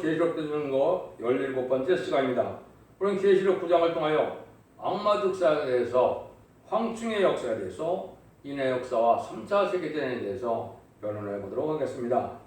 계시록 듣는 거 17번째 시간입니다. 오늘 계시록 9장을 통하여 악마득사에 대해서, 황충의 역사에 대해서, 인의 역사와 3차 세계대전에 대해서 변론해 보도록 하겠습니다.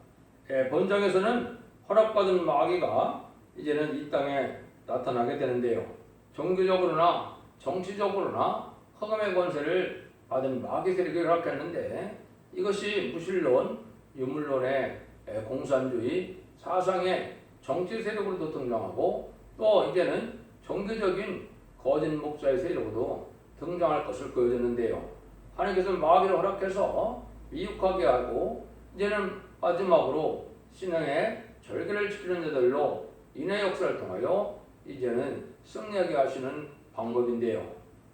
본장에서는 허락받은 마귀가 이제는 이 땅에 나타나게 되는데요. 종교적으로나 정치적으로나 흑암의 권세를 받은 마귀 세력이 허락했는데, 이것이 무신론, 유물론의 공산주의, 사상의 정치 세력으로도 등장하고, 또 이제는 종교적인 거짓 목자의 세력으로도 등장할 것을 보여줬는데요. 하나님께서는 마귀를 허락해서 미혹하게 하고, 이제는 마지막으로 신앙의 절개를 지키는 자들로 인의 역사를 통하여 이제는 승리하게 하시는 방법인데요.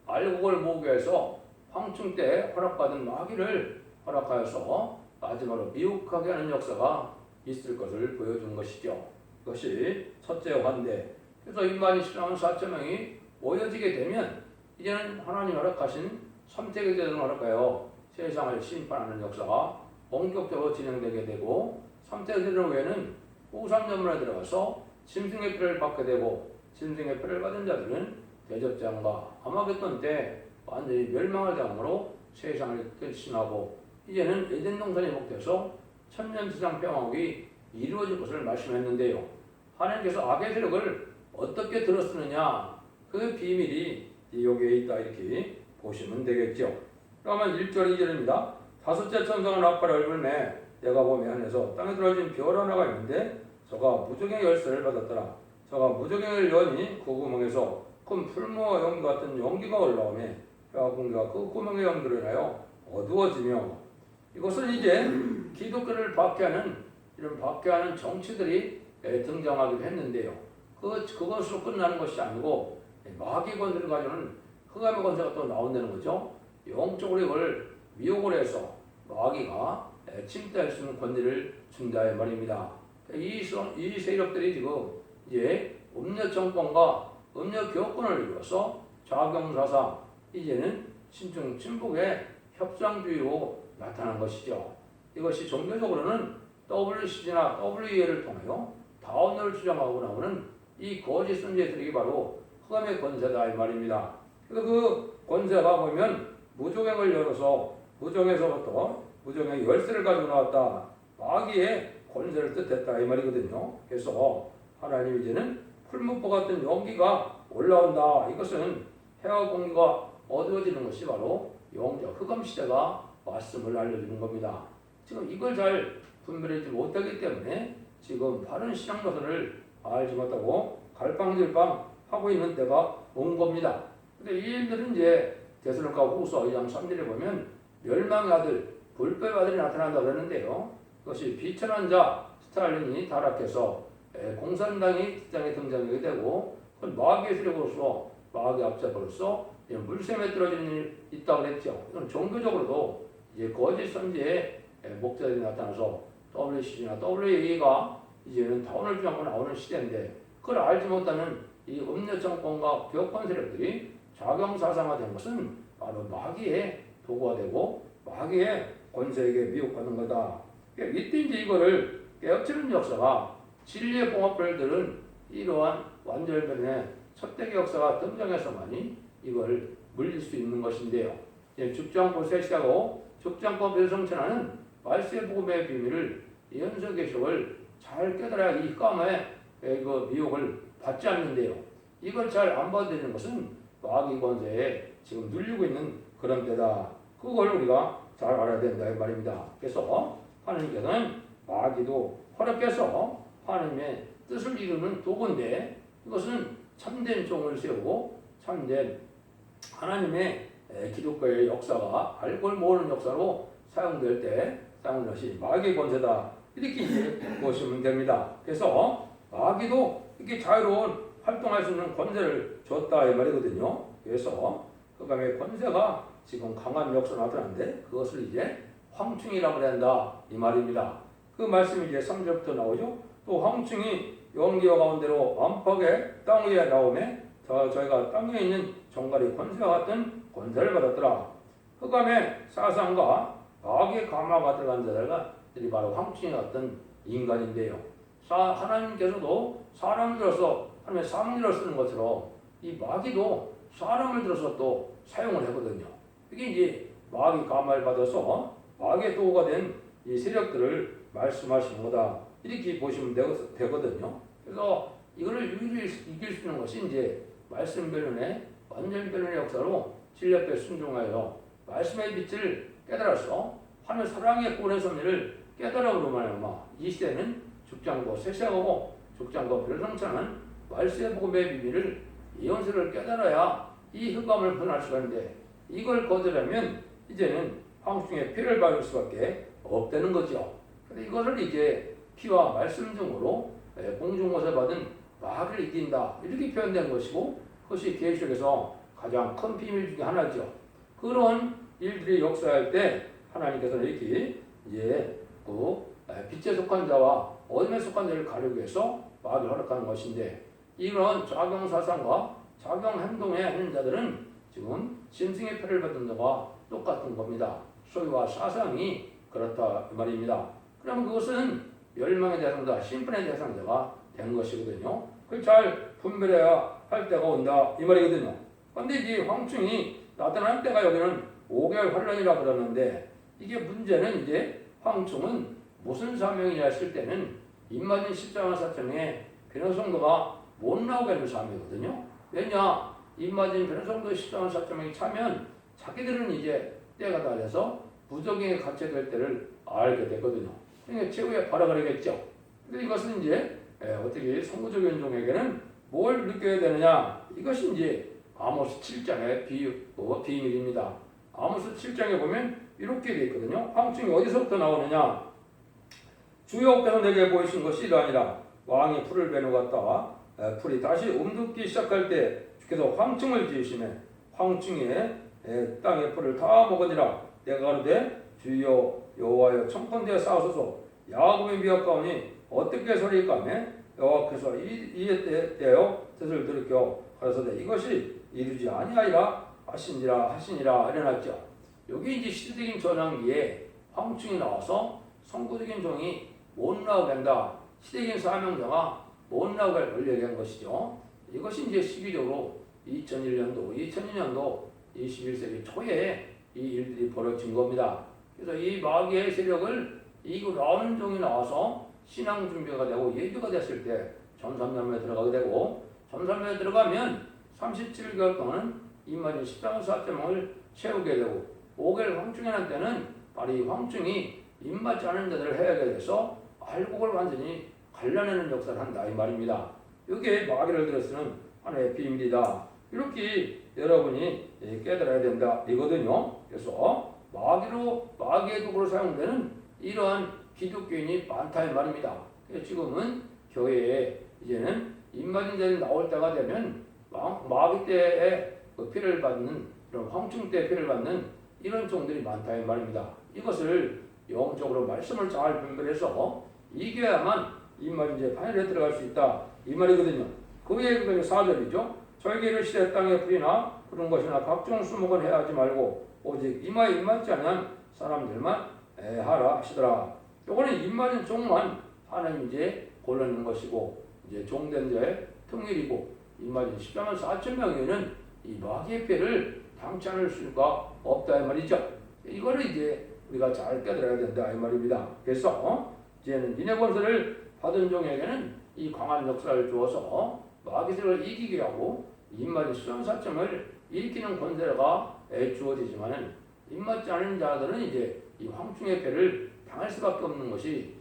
알곡을 모으기 위해서 황충 때 허락받은 마귀를 허락하여서 마지막으로 미혹하게 하는 역사가 있을 것을 보여준 것이죠. 그것이 첫째 환대. 그래서 인간이 신앙하는 4천 명이 모여지게 되면 이제는 하나님 허락하신 선택의 대전을 허락하여 세상을 심판하는 역사가 본격적으로 진행되게 되고, 3대 대전 후에는 우상연문에 들어가서 짐승의 피를 받게 되고, 짐승의 피를 받은 자들은 대접장과 아마겟돈 때 완전히 멸망을 당함으로 세상을 끝신하고, 이제는 에덴 동산이 복돼서 천년지상 평화국이 이루어질 것을 말씀했는데요. 하나님께서 악의 세력을 어떻게 들어쓰느냐, 그 비밀이 여기에 있다, 이렇게 보시면 되겠죠. 그러면 1절 2절입니다. 다섯째 천사가 나팔을 불매 내가 보매 하늘에서 땅에 떨어진 별 하나가 있는데 저가 무적의 열쇠를 받았더라. 저가 무적의 여니 그 구멍에서 큰 풀무와 연기 같은 연기가 올라오매 뼈와 공기가 그 구멍의 연기로 인하여 어두워지며, 이것은 이제 기독교를 박해하는, 이런 박해하는 정치들이 등장하기도 했는데요. 그것으로 끝나는 것이 아니고 마귀 권세를 가지고는 흑암의 권세가 또 나온다는 거죠. 영적으로 이걸 미혹을 해서 마귀가 침대할 수 있는 권리를 준다 이 말입니다. 이 세력들이 지금 이제 음력 정권과 음력 교권을 이루어서 좌경사상, 이제는 신중 친북의 협상주의로 나타난 것이죠. 이것이 종교적으로는 WCG나 WEA를 통하여 다운을 주장하고 나오는 이 거짓 선지자들이 바로 흑암의 권세다 이 말입니다. 그래서 그 권세가 보면 무종행을 열어서 무종에서부터 무종의 열쇠를 가지고 나왔다, 마귀의 권세를 뜻했다 이 말이거든요. 그래서 하나님 이제는 풀무보 같은 연기가 올라온다. 이것은 해와 공기가 어두워지는 것이 바로 영적 흑암 시대가 왔음을 알려주는 겁니다. 지금 이걸 잘 분별하지 못하기 때문에 지금 바른 신앙 노선을 알지 못하고 갈팡질팡 하고 있는 때가 온 겁니다. 근데 이 일들은 이제 데살로니가 후서 2장 3절에 보면 멸망의 아들, 불법의 아들이 나타난다고 그러는데요. 그것이 비천한 자 스탈린이 타락해서 공산당이 땅에 등장하게 되고, 그건 마귀의 세력으로서, 마귀의 압제로서 물샘에 떨어지는 일이 있다고 그랬죠. 이건 종교적으로도 이제 거짓 선지의 목자들이 나타나서 WCG나 WEA가 이제는 다운을 주장하고 나오는 시대인데, 그걸 알지 못하는 이 음력 정권과 교권 세력들이 좌경사상화된 것은 바로 마귀의 도구가 되고 마귀의 권세에게 미혹하는 거다. 이때 이제 이거를 깨우치는 역사가 진리의 봉합을 들은 이러한 완전변의 첫대기 역사가 등장해서만이 이걸 물릴 수 있는 것인데요. 죽지않고 셋이하고 죽지않고 멸성천하는 말세의 복음의 비밀을, 연서 계시록을 잘 깨달아야 이 흑암의 그 미혹을 받지 않는데요. 이걸 잘 안 받아들이는 것은 마귀 권세에 지금 눌리고 있는 그런 때다. 그걸 우리가 잘 알아야 된다 이 말입니다. 그래서 하나님께서는 마귀도 허락해서 하나님의 뜻을 이루는 도구인데, 이것은 참된 종을 세우고 참된 하나님의 기독교의 역사가 알고 모르는 역사로 사용될 때 사용하는 것이 마귀의 권세다, 이렇게 이제 보시면 됩니다. 그래서 마귀도 이렇게 자유로운 활동할 수 있는 권세를 줬다 이 말이거든요. 그래서 흑암의 권세가 지금 강한 역사가 나타나는데 그것을 이제 황충이라고 한다 이 말입니다. 그 말씀이 이제 3절부터 나오죠. 또 황충이 연기와 가운데로 안팎의 땅 위에 나오매 저희가 땅 위에 있는 정갈이 권세와 같은 권세를 받았더라. 흑암의 사상과 마귀의 감화가 들어간 자들이 바로 황충이 같은 인간인데요. 하나님께서도 사람을 들어서 하나님의 사명자를 쓰는 것처럼 이 마귀도 사람을 들어서 또 사용을 하거든요. 이게 이제 마귀 감화를 받아서 마귀의 도구가 된 이 세력들을 말씀하시는 거다. 이렇게 보시면 되거든요. 그래서 이거를 유일히 이길 수 있는 것이 이제 말씀 변론의 완전 변론의 역사로 진리앞에 순종하여 말씀의 빛을 깨달아서 하늘 사랑의 구원의 섭리를 깨달음으로 말하마 이 시대는 죽장고 세세하고 죽장고 별성찬은 말씀의 복음의 비밀을 예언서를 깨달아야 이 흑암을 분할 수가 있는데 이걸 거절하면 이제는 황중의 피를 받을 수밖에 없다는 거죠. 근데 이거를 이제 피와 말씀 중으로 공중모세 받은 마귀를 이긴다 이렇게 표현된 것이고 그것이 계시록에서 가장 큰 비밀 중에 하나죠. 그런 일들이 역사할 때 하나님께서는 이렇게 이제 그 빛에 속한 자와 어둠에 속한 자를 가리기 위해서 마귀를 허락하는 것인데 이런 작용 사상과 작용 행동에 있는 자들은 지금 짐승의 표를 받은 자와 똑같은 겁니다. 소유와 사상이 그렇다 이 말입니다. 그럼 그것은 멸망의 대상자, 심판의 대상자가 된 것이거든요. 그걸 잘 분별해야 할 때가 온다 이 말이거든요. 그런데 이 황충이 나타날 때가 여기는 5개월 환란이라 그러는데 이게 문제는 이제 황충은 무슨 사명이냐 했을 때는 입맞은 십자가 사천에 변호성도가 못 나오게 하는 사명이거든요. 왜냐? 입맞은 변호성도 십자가 사천에 차면 자기들은 이제 때가 다 돼서 부적응에 갇혀될 때를 알게 되거든요. 그러니까 최후의 발악을 하겠죠. 근데 이것은 이제 어떻게 성부적 종에게는 뭘 느껴야 되느냐? 이것이 이제 아모스 7장의 비밀입니다. 아모스 7장에 보면 이렇게 되어 있거든요. 황충이 어디서부터 나오느냐? 주여께서 내게 보이신 것이 이러하니라. 왕이 풀을 베놓았다가 풀이 다시 움듣기 시작할 때 주께서 황충을 지으시매 황충이 땅의 풀을 다 먹으니라. 내가 가로되 주여 여호와여 청컨대에 싸우소서 야곱의 미혹가오니 어떻게 소리일까매 여호와께서 이에 대하여 뜻을 들으켜 가라사대 이것이 이루지 아니하리라 하시니라 이래놨죠. 여기 이제 시대적인 전환기에 황충이 나와서 성부적인 종이 못 나오게 한다. 시대적인 사명자가 못 나오게 하려고 한 것이죠. 이것이 이제 시기적으로 2002년도 21세기 초에 이 일들이 벌어진 겁니다. 그래서 이 마귀의 세력을 이기고 나오는 종이 나와서 신앙 준비가 되고 예비가 됐을 때 전삼년에 들어가게 되고 전삼년에 들어가면 37개월 동안 입맞은 십자가 사점을 채우게 되고 5개월 황충이라는 때는 바로 이 황충이 입맞지 않은 자들을 해하게 돼서 알곡을 완전히 갈라내는 역사를 한다 이 말입니다. 이게 마귀를 들어쓰는 하나의 비밀이다. 이렇게 여러분이 깨달아야 된다 이거든요. 그래서 마귀의 도구로 사용되는 이러한 기독교인이 많다 이 말입니다. 지금은 교회에 이제는 입맞은 자들이 나올 때가 되면 마귀 때에 그 피를 받는 이런 황충 때 피를 받는 이런 종들이 많다 이 말입니다. 이것을 영적으로 말씀을 잘 분별해서 이겨야만 입맞은 자의 판결에 들어갈 수 있다 이 말이거든요. 그게 4절이죠. 저에게 이르시되 땅에 풀이나 푸른 것이나 각종 수목은 해야 하지 말고 오직 이마에 입맞지 않는 사람들만 하라 하시더라. 요거는 입맞은 종만 하나님 이제 골라낸 것이고 이제 종된 자의 통일이고 입맞은 14만 4천 명에는 이 마귀의 피를 당치 않을 수가 없다 이 말이죠. 이거를 이제 우리가 잘 깨달아야 된다 이 말입니다. 그래서 이제는 니네 권세를 받은 종에게는 이 강한 역사를 주어서 마귀들을 이기게 하고 입맞은 수정사점을 일으키는 권세가 주어지지만은 입맞지 않은 자들은 이제 이 황충의 패를 당할 수밖에 없는 것이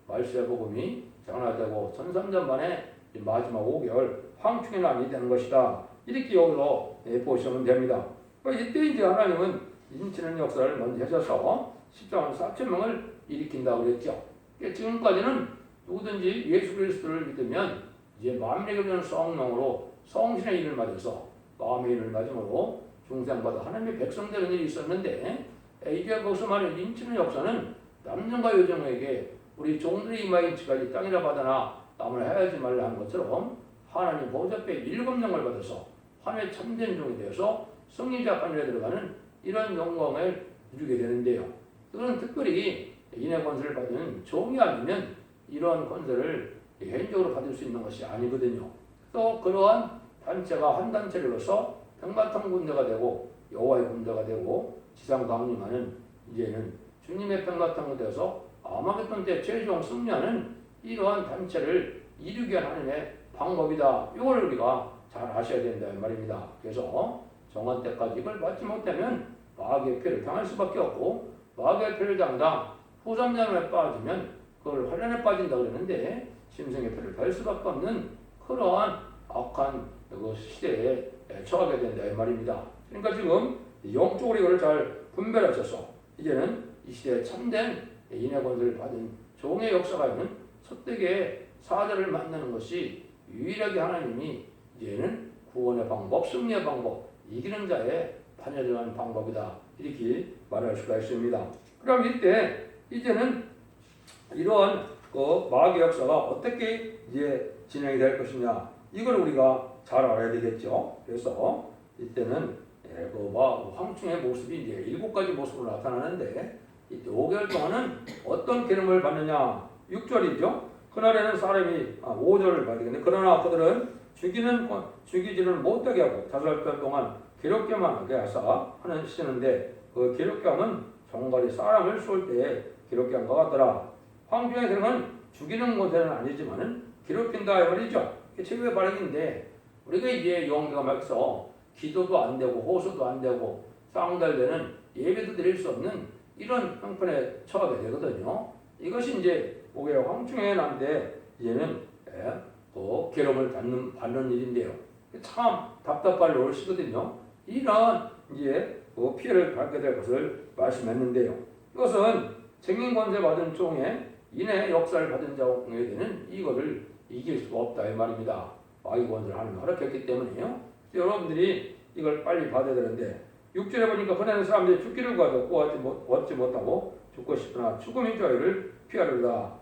말씀의 복음이 장하되고 천삼전반의 마지막 5개월 황충의 난이 되는 것이다. 이렇게 여기서 보시면 됩니다. 이때 이제 하나님은 인치는 역사를 먼저 하셔서 14만 4천 명을 일으킨다고 그랬죠. 지금까지는 누구든지 예수 그리스도를 믿으면 이제 만민에게 주는 성령으로 성신의 일을 맞아서 마음의 일을 맞음으로 중생받아 하나님의 백성 되는 일이 있었는데 이제 거기서 말하는 인치는 역사는 남녀과 여종에게 우리 종들이 이마 인치까지 땅이라 받아나 남을 해하지 말라 한 것처럼 하나님 보좌앞에 7명을 받아서 하나님의 참된 종이 되어서 성리자 판결에 들어가는 이런 영광을 누리게 되는데요. 그건 특별히 인의 권세를 받은 종이 아니면 이런 권세를 개인적으로 받을 수 있는 것이 아니거든요. 또 그러한 단체가 한 단체로서 백마탄 군대가 되고 여호와의 군대가 되고 지상 강림하는 이제는 주님의 백마탄 군대에서 아마겟돈 때 최종 승리하는 이러한 단체를 이루게 하는 방법이다. 이걸 우리가 잘 아셔야 된다 이 말입니다. 그래서 정한 때까지 이걸 받지 못하면 마귀의 패를 당할 수밖에 없고 마귀의 패를 당당 후삼년에 빠지면 그걸 환란에 빠진다 그러는데 심성의 패를 달 수밖에 없는 그러한 악한 그 시대에 처하게 된다 이 말입니다. 그러니까 지금 영적으로 이걸 잘 분별하셔서 이제는 이 시대에 참된 인의 권세를 받은 종의 역사가 있는 첫대의 사자를 만나는 것이 유일하게 하나님이 이제는 구원의 방법, 승리의 방법, 이기는 자의 판여정한 방법이다. 이렇게 말할 수가 있습니다. 그럼 이때 이제는 이러한 그 마귀의 역사가 어떻게 이제 진행이 될 것이냐 이걸 우리가 잘 알아야 되겠죠. 그래서 이때는 그 황충의 모습이 이제 7가지 모습으로 나타나는데 이때 5개월 동안은 어떤 기름을 받느냐 6절이죠. 그날에는 사람이 5절을 받겠는데 그러나 그들은 죽이지를 못하게 하고 5달 동안 괴롭게만 하게 하사 하는 시는데 그 괴롭게 함은 정갈이 사람을 쏠 때에 괴롭게 한 것 같더라. 황중의 생은 죽이는 것은 아니지만은 괴롭힌다 이 말이죠. 이게 최고의 발행인데 우리가 이제 용기가 막혀서 기도도 안 되고 호소도 안 되고 쌍달되는 예배도 드릴 수 없는 이런 형편에 처하게 되거든요. 이것이 이제 목의 황충의 난데 이제는 괴로움을 받는 일인데요. 참 답답할 노릇이거든요. 이런 이제 피해를 받게 될 것을 말씀했는데요. 이것은 쟁인 권세 받은 종의 인의 역사를 받은 자에게는 이거를 이길 수가 없다 이 말입니다. 마귀 권세를 하나님이 허락했기 때문에요. 여러분들이 이걸 빨리 받아야 되는데 6절에 보니까 그날은 사람들이 죽기를 구하도 얻지 못하고 죽고 싶으나 죽음의 자유를 피하려다.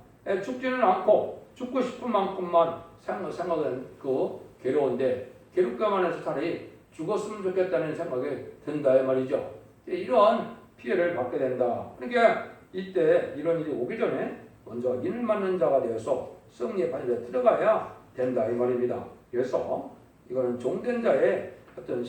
죽지는 않고 죽고 싶은 만큼만 생각은 괴로운데 괴롭게만 해서 차라리 죽었으면 좋겠다는 생각이 든다 이 말이죠. 이러한 피해를 받게 된다. 그러니까 이때 이런 일이 오기 전에 먼저 인을 맞는 자가 되어서 승리의 판에 들어가야 된다 이 말입니다. 그래서 이거는 종된 자의 어떤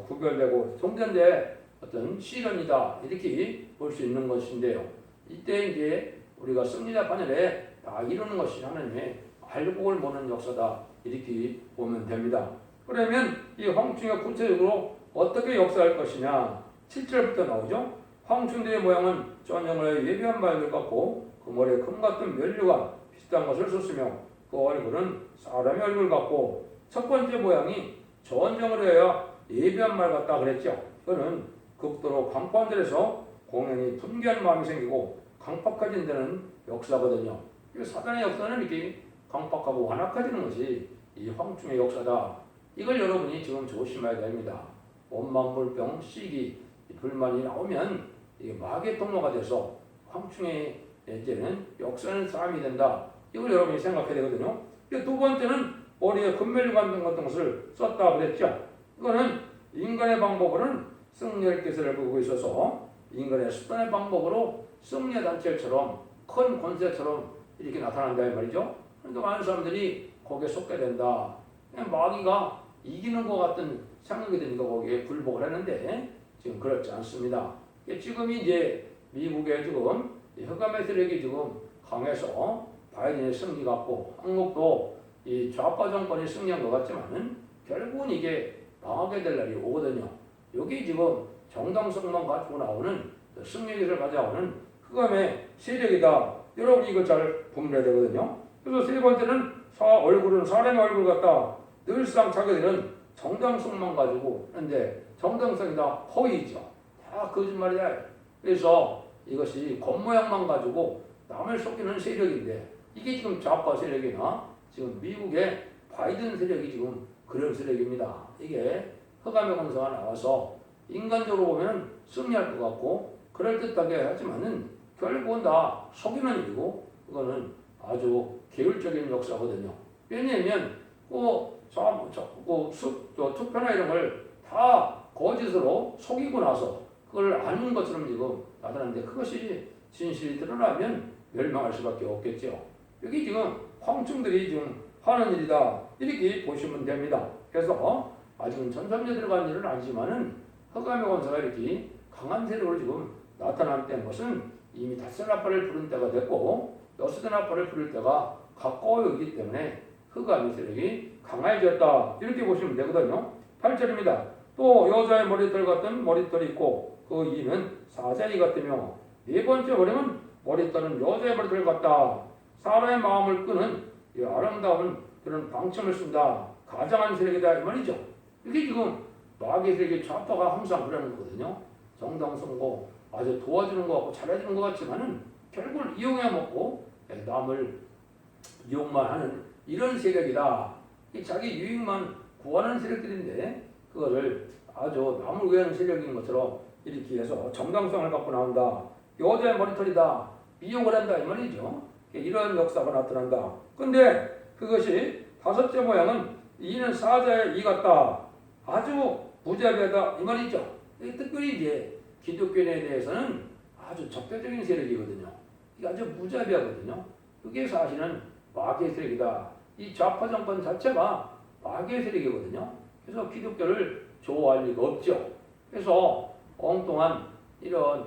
구별되고 종된 자의 어떤 시련이다 이렇게 볼 수 있는 것인데요. 이때 이제 우리가 승리자 판에 다 이루는 것이 하나님의 알곡을 모는 역사다 이렇게 보면 됩니다. 그러면 이 황충이 구체적으로 어떻게 역사할 것이냐 7절부터 나오죠. 황충대의 모양은 전형을 예비한 바위를 같고 그 머리에 금 같은 면류관 비슷한 것을 썼으며 그 얼굴은 사람의 얼굴 같고 첫 번째 모양이 전쟁을 해야 예비한 말 같다 그랬죠. 그거는 극도로 강포한들에서 공연히 분개한 마음이 생기고 강팍해진 데는 역사거든요. 사단의 역사는 이렇게 강팍하고 완악해지는 것이 이 황충의 역사다. 이걸 여러분이 지금 조심해야 됩니다. 원망불평, 시기, 불만이 나오면 이게 마귀의 통로가 돼서 황충의 이제는 역사는 싸움이 된다. 이걸 여러분이 생각해야 되거든요. 두 번째는 머리에 금멜류관 같은 것을 썼다 그랬죠. 이거는 인간의 방법으로는 승리의 기세를 보고 있어서 인간의 수단의 방법으로 승리의 단체처럼 큰 권세처럼 이렇게 나타난다 이 말이죠. 그런데 많은 사람들이 거기에 속게 된다. 그냥 마귀가 이기는 것 같은 생각이 드니까 거기에 굴복을 했는데 지금 그렇지 않습니다. 지금 이제 미국의 지금 흑암의 세력이 지금 강해서 바이든의 승리 같고 한국도 이 좌파 정권이 승리한 것 같지만은 결국은 이게 망하게 될 날이 오거든요. 여기 지금 정당성만 가지고 나오는 승리를 가져오는 흑암의 세력이다. 여러분이 이걸 잘 분별해야 되거든요. 그래서 세 번째는 얼굴은 사람의 얼굴 같다. 늘상 자기들은 정당성만 가지고 하는데 정당성이 다 허위죠. 다 거짓말이야. 그래서 이것이 겉모양만 가지고 남을 속이는 세력인데 이게 지금 좌파 세력이나 지금 미국의 바이든 세력이 지금 그런 세력입니다. 이게 흑암의 권세가 나와서 인간적으로 보면 승리할 것 같고 그럴듯하게 하지만은 결국은 다 속이는 일이고 그거는 아주 계율적인 역사거든요. 왜냐하면 투표나 이런 걸 다 거짓으로 속이고 나서 그걸 아는 것처럼 지금 나타나는데 그것이 진실이 드러나면 멸망할 수밖에 없겠죠. 여기 지금 황충들이 지금 하는 일이다 이렇게 보시면 됩니다. 그래서 아직은 전삼재 들어간 일은 아니지만은 흑암의 권세가 이렇게 강한 세력으로 지금 나타났다는 것은 이미 닷새 나팔을 부른 때가 됐고 여섯의 나팔을 부를 때가 가까워 오기 때문에 흑암의 세력이 강해졌다 이렇게 보시면 되거든요. 8절입니다. 또 여자의 머리털 같은 머리털이 있고 그 이는 사자이 같으며 네 번째 머리는 머리털은 여자의 머리털 같다. 사람의 마음을 끄는 이 아름다운 그런 방침을 쓴다. 가장한 세력이다 이 말이죠. 이게 지금 마귀의 세력의 좌파가 항상 그러는 거거든요. 정당성고 아주 도와주는 것 같고 잘해주는 것 같지만은 결국은 이용해 먹고 남을 이용만 하는 이런 세력이다. 자기 유익만 구하는 세력들인데 그거를 아주 남을 위하는 세력인 것처럼 이렇게 해서 정당성을 갖고 나온다. 여자의 머리털이다. 이용을 한다 이 말이죠. 이런 역사가 나타난다. 근데 그것이 다섯째 모양은 이는 사자의 이 같다. 아주 무자비하다 이 말이죠. 특별히 이제 기독교인에 대해서는 아주 적대적인 세력이거든요. 이게 아주 무자비하거든요. 그게 사실은 마귀의 세력이다. 이 좌파 정권 자체가 마귀의 세력이거든요. 그래서 기독교를 좋아할 리가 없죠. 그래서 엉뚱한 이런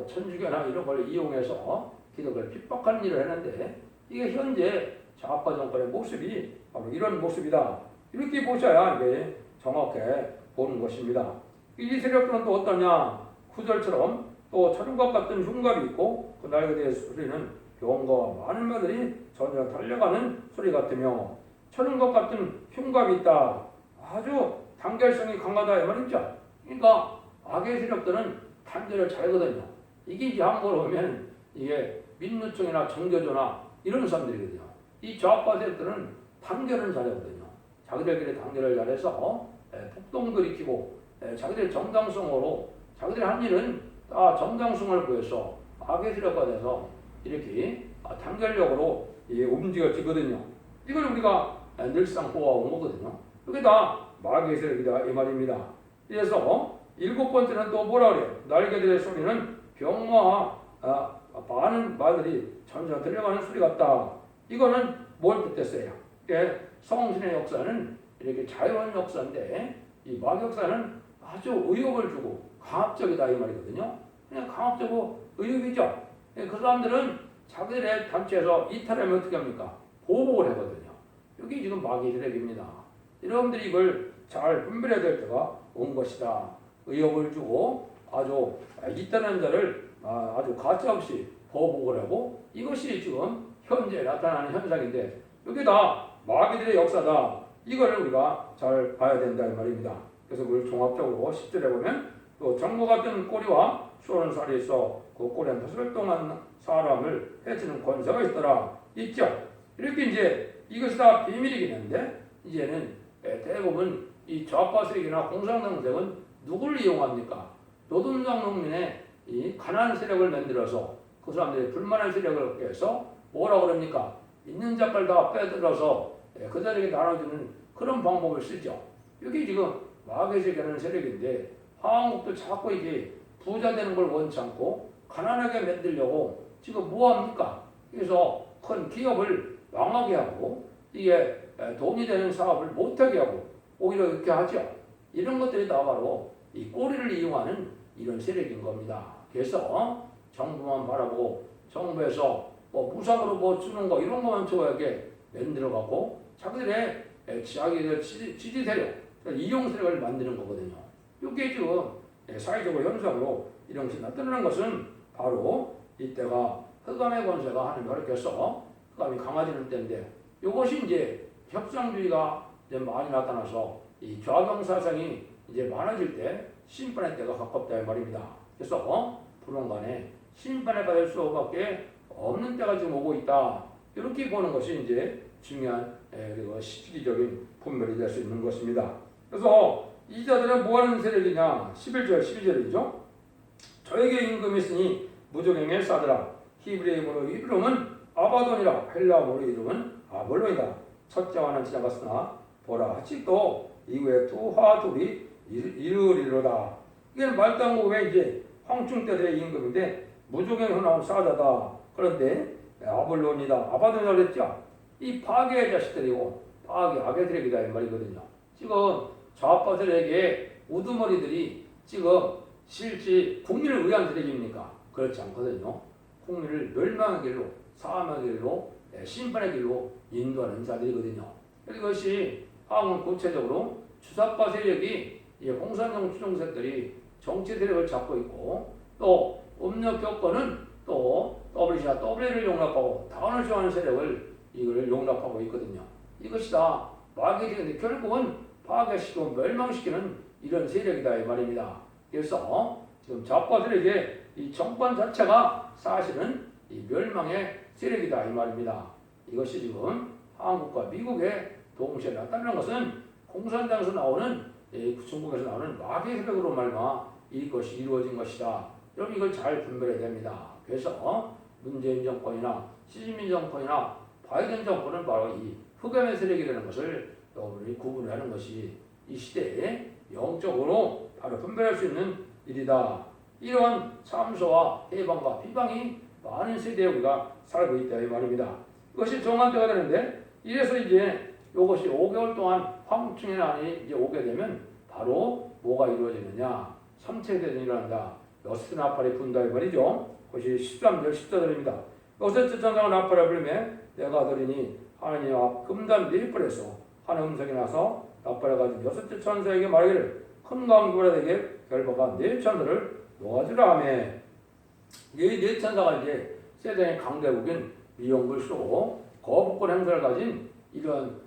천주교나 이런 걸 이용해서 기독교를 핍박하는 일을 했는데 이게 현재 좌파 정권의 모습이 바로 이런 모습이다. 이렇게 보셔야 이게 정확해 보는 것입니다. 이 세력들은 또 어떠냐? 9절처럼 또 철음과 같은 흉갑이 있고 그 날개 대해 소리는 병과 많은 말들이 전혀 달려가는 소리 같으며 철음과 같은 흉갑이 있다. 아주 단결성이 강하다 이 말이죠. 그러니까 악의 세력들은 단결을 잘하거든요. 이게 이제 한국으로 보면 이게 민노총이나 정교조나 이런 사람들이거든요. 이 좌파 세력들은 단결은 잘하거든요. 자기들끼리 단결을 잘해서 폭동도 일으키고 자기들 정당성으로 자기들이 한 일은 다 정당성을 구해서 악의 세력화 돼서 이렇게 단결력으로 움직여지거든요. 이걸 우리가 늘상 보아온 거거든요. 이게 다 마귀의 세력이다 이 말입니다. 그래서 일곱 번째는 또 뭐라 그래요? 날개들의 소리는 병마와 많은 말들이 전혀 들려가는 소리 같다. 이거는 뭘 뜻했어요? 성신의 역사는 이렇게 자유로운 역사인데 이 마귀 역사는 아주 의욕을 주고 강압적이다 이 말이거든요. 그냥 강압적이고 의욕이죠. 그 사람들은 자기들의 단체에서 이탈하면 어떻게 합니까? 보복을 하거든요. 여기 지금 마귀의 세력입니다. 여러분들이 이걸 잘 분별해야 될 때가 온 것이다. 의욕을 주고 아주 이탈하는 자를 아주 가짜없이 보복을 하고 이것이 지금 현재 나타나는 현상인데 여기 다 마귀들의 역사다. 이걸 우리가 잘 봐야 된다 이 말입니다. 그래서 그걸 종합적으로 10절에 보면 또 정무 같은 꼬리와 쏘는 살이 있어 그 꼬리한 덫을 동한 사람을 해치는 권세가 있더라. 있죠. 이렇게 이제 이것이 다 비밀이긴 한데 이제는 대부분 이 좌파 세력이나 공산당 세력은 누구를 이용합니까? 노동당 농민의 이 가난한 세력을 만들어서 그 사람들이 불만한 세력을 해서 뭐라 그럽니까? 있는 자를 다 빼들어서 그들에게 나눠주는 그런 방법을 쓰죠. 이게 지금 마귀의 세계라는 세력인데 한국도 자꾸 이게 부자 되는 걸 원치 않고 가난하게 만들려고 지금 뭐합니까? 그래서 큰 기업을 망하게 하고 이게 돈이 되는 사업을 못하게 하고 오히려 이렇게 하죠. 이런 것들이 다 바로 이 꼬리를 이용하는 이런 세력인 겁니다. 그래서 정부만 바라보고 정부에서 무상으로 뭐 주는 거 이런 것만 좋아하게 만들어갖고 자기들의 자기들 지지 세력, 이용 세력을 만드는 거거든요. 이게 지금 사회적으로 현상으로 이런 것이 나타나는 것은 바로 이때가 흑암의 권세가 하는 걸 껴서 흑암이 강화되는 때인데 이것이 이제 협상주의가 이제 많이 나타나서 이 좌경 사상이 이제 많아질 때 심판의 때가 가깝다 이 말입니다. 그래서 불원간에 심판을 받을 수밖에 없는 때가 지금 오고 있다. 이렇게 보는 것이 이제 중요한 시기적인 분별이 될 수 있는 것입니다. 그래서 이 자들은 뭐하는 세력이냐? 11절 12절이죠. 저에게 임금이 있으니 무적행에 싸더라. 히브리어로 이름은 아바돈이라 헬라어로 이름은 아볼론이다. 첫째와는 지나갔으나 보라 아직도 이후에 두화 둘이 이르리로다. 이게 말단국의 이제 황충 때의 임금인데 무적행으로 나온 사자다. 그런데 아볼론이다. 아바돈이라고 그랬죠. 이 파괴의 자식들이고 파괴 악의 세력이다 이 말이거든요. 지금 좌파 세력의 우두머리들이 지금 실제 국민을 위한 세력입니까? 그렇지 않거든요. 국민을 멸망의 길로, 사망의 길로, 심판의 길로 인도하는 자들이거든요. 이것이 한국은 구체적으로 주사파 세력이 공산당 추종세력들이 정치 세력을 잡고 있고 또 음력 교권은 또 WC와 WL을 용납하고 다운을 좋아하는 세력을 이걸 용납하고 있거든요. 이것이 다 마귀들인데 결국은 파괴시키고 멸망시키는 이런 세력이다 이 말입니다. 그래서 지금 좌파 세력의 이 정권 자체가 사실은 이 멸망의 세력이다 이 말입니다. 이것이 지금 한국과 미국에 동시에 나타나는 것은 공산당에서 나오는 중국에서 나오는 마귀의 세력으로 말미암아 이것이 이루어진 것이다. 여러분 이걸 잘 분별해야 됩니다. 그래서 문재인 정권이나 시진핑 정권이나 바이든 정권은 바로 이 흑암의 세력이라는 것을 여러분이 구분하는 것이 이 시대에 영적으로 바로 분별할 수 있는 일이다. 이러한 참소와 해방과 비방이 많은 세대에 우리가 살고 있다 이 말입니다. 이것이 정한 때가 되는데 이래서 이제 이것이 5개월 동안 황충의 난이 이제 오게 되면 바로 뭐가 이루어지느냐? 3차 대전이 일어난다. 여섯 나팔이 분다 이 말이죠. 그것이 13절 14절입니다. 여섯 천상을 나팔을 불매 내가 들으니 하나님 앞 금단 네 뿔에서 한 음성이 나서 나팔을 가진 여섯 천사에게 말하기를 큰 강도라에게 결박한 네 천사를 놓아주라 하며 네 천사가 이제 세상의 강대국인 미용불쇼 거부권 행사를 가진 이런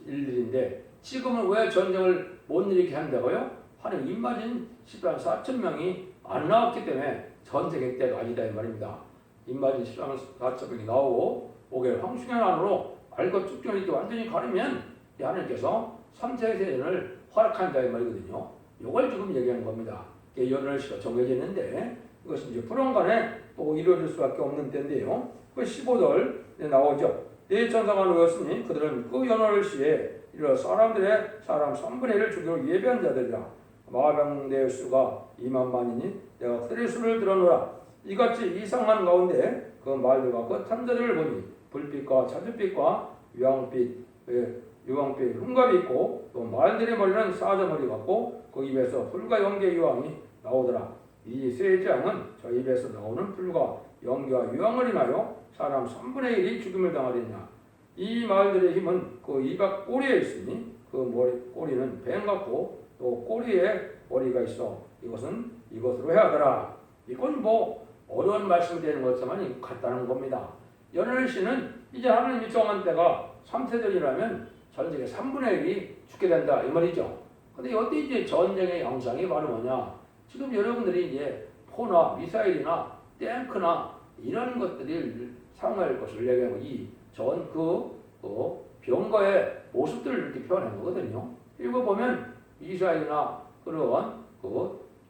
일들인데 지금은 왜 전쟁을 못 일으키게 한다고요? 하는 입맞은 10만 4천 명이 안 나왔기 때문에 전쟁의 때가 아니다 이 말입니다. 입맞은 10만 4천 명이 나오고 5개월 황충의 난으로 알고 쭉쭉 이렇게 완전히 가르면 하나님께서 3차 세전을 허락한다 이 말이거든요. 이걸 지금 얘기하는 겁니다. 연월 시가 정해져 있는데 이것은 이제 불언간에 또 이루어질 수밖에 없는 때인데요. 그 15절 나오죠. 네 천사가 놓였으니 그들은 그 연월 시에 이르러 사람들의 사람 3분의 1을 죽이러 예배한 자들이라. 마병대의 수가 2만만이니 내가 그들의 수를 들어놓으라. 이같이 이상한 가운데 그 말들과 그 탄자들을 보니 불빛과 자줏빛과 유황빛 흉갑이 있고 또 말들의 머리는 사자머리 같고 그 입에서 불과 연기의 유황이 나오더라. 이 세 장은 저 입에서 나오는 불과 연기와 유황을 인하여 사람 3분의 1이 죽음을 당하리냐. 이 말들의 힘은 그 입 꼬리에 있으니 그 꼬리는 뱀 같고 또 꼬리에 머리가 있어 이것은 이것으로 해야 하더라. 이건 뭐 어려운 말씀이 되는 것처럼 같다는 겁니다. 연혈씨는 이제 하나님이 정한 때가 3세전이라면 전쟁의 3분의 1이 죽게 된다 이 말이죠. 근데 여기 이제 전쟁의 영상이 바로 뭐냐? 지금 여러분들이 이제 포나 미사일이나 탱크나 이런 것들이 사용할 것을 얘기하고 병거의 모습들을 이렇게 표현한 거거든요. 이거 보면 미사일이나 그런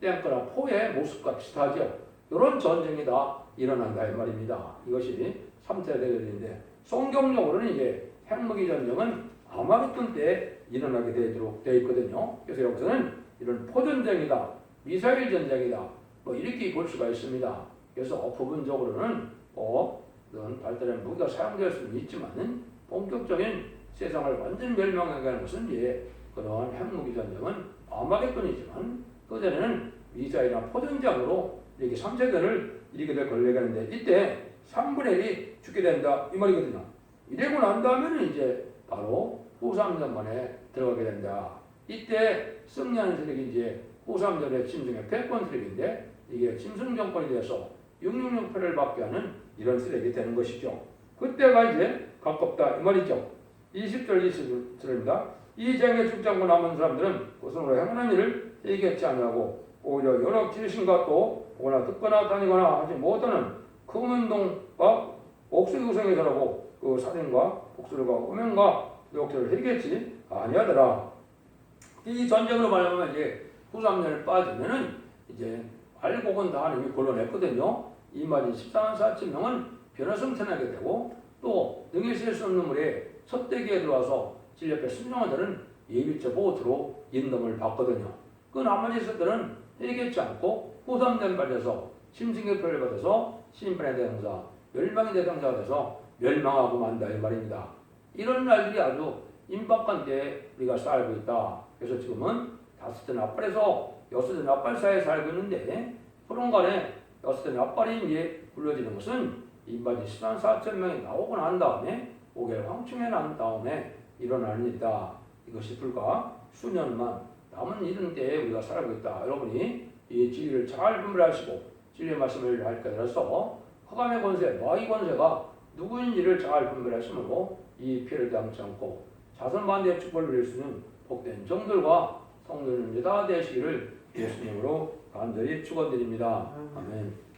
탱크나 포의 모습과 비슷하죠. 이런 전쟁이 다 일어난다 이 말입니다. 이것이 3차 대전인데 성경적으로는 이제 핵무기 전쟁은 아마겟돈 때 일어나게 되도록 되어 있거든요. 그래서 여기서는 이런 포전쟁이다, 미사일 전쟁이다, 뭐 이렇게 볼 수가 있습니다. 그래서 부분적으로는 그런 발달한 무기가 사용될 수는 있지만 본격적인 세상을 완전 멸망하게 하는 것은 이제 그런 핵무기 전쟁은 아마겟돈이지만 그전에는 미사일이나 포전장으로 이렇게 3세대를 이렇게 될 걸 얘기하는데 이때 3분의 1이 죽게 된다 이 말이거든요. 이러고 난 다음에는 이제 바로 후삼전만에 들어가게 된다. 이때 승리하는 세력이 이제 후삼전의 짐승의 패권 세력인데 이게 짐승 정권이 돼서 666패를 받게 하는 이런 세력이 되는 것이죠. 그때가 이제 가깝다 이 말이죠. 20절 20절입니다. 이 장에 죽지 않고 남은 사람들은 고성으로 행하는 일을 얘기했지 않냐고 오히려 여러 지신과 또 보거나 듣거나 다니거나 하지 못하는 금운동과 옥수의 우상에 절하고 그 살인과 복수과 음행과 욕설을 해겠지 아니하더라. 이 전쟁으로 말하면 이제 후삼년을 빠지면은 이제 알곡은 다 하나님이 골라냈거든요. 이 말이 14만 4천 명은 변화성천하게 되고 또 능히 셀 수 없는 물에 섭대기에 들어와서 질 옆에 순종한 자는 예비죄 보호트로 인dom을 받거든요. 그 나머지 것들은 해겠지 않고 후삼년 발려서 심승의 표를 받아서 심판에 대한 행사 멸망의 대상자가 돼서 멸망하고 만다 이 말입니다. 이런 날들이 아주 임박한 때 우리가 살고 있다. 그래서 지금은 다섯째 나팔에서 여섯째 나팔 사이에 살고 있는데 그런 간에 여섯째 나팔이 이제 불려지는 것은 인바디 10만 4천 명이 나오고 난 다음에 5개월 황충에 난 다음에 일어나는 일이다. 이것이 불과 수년만 남은 이런 때에 우리가 살고 있다. 여러분이 이 진리를 잘 분별하시고 진리의 말씀을 할 때라서 흑암의 권세, 마귀 권세가 누구인지를 잘 분별하시므로 이 피해를 당치 않고 자선반대의 축복을 누릴 수 있는 복된 종들과 성도님들 다 되시기를 예수님으로 간절히 축원드립니다. 아멘.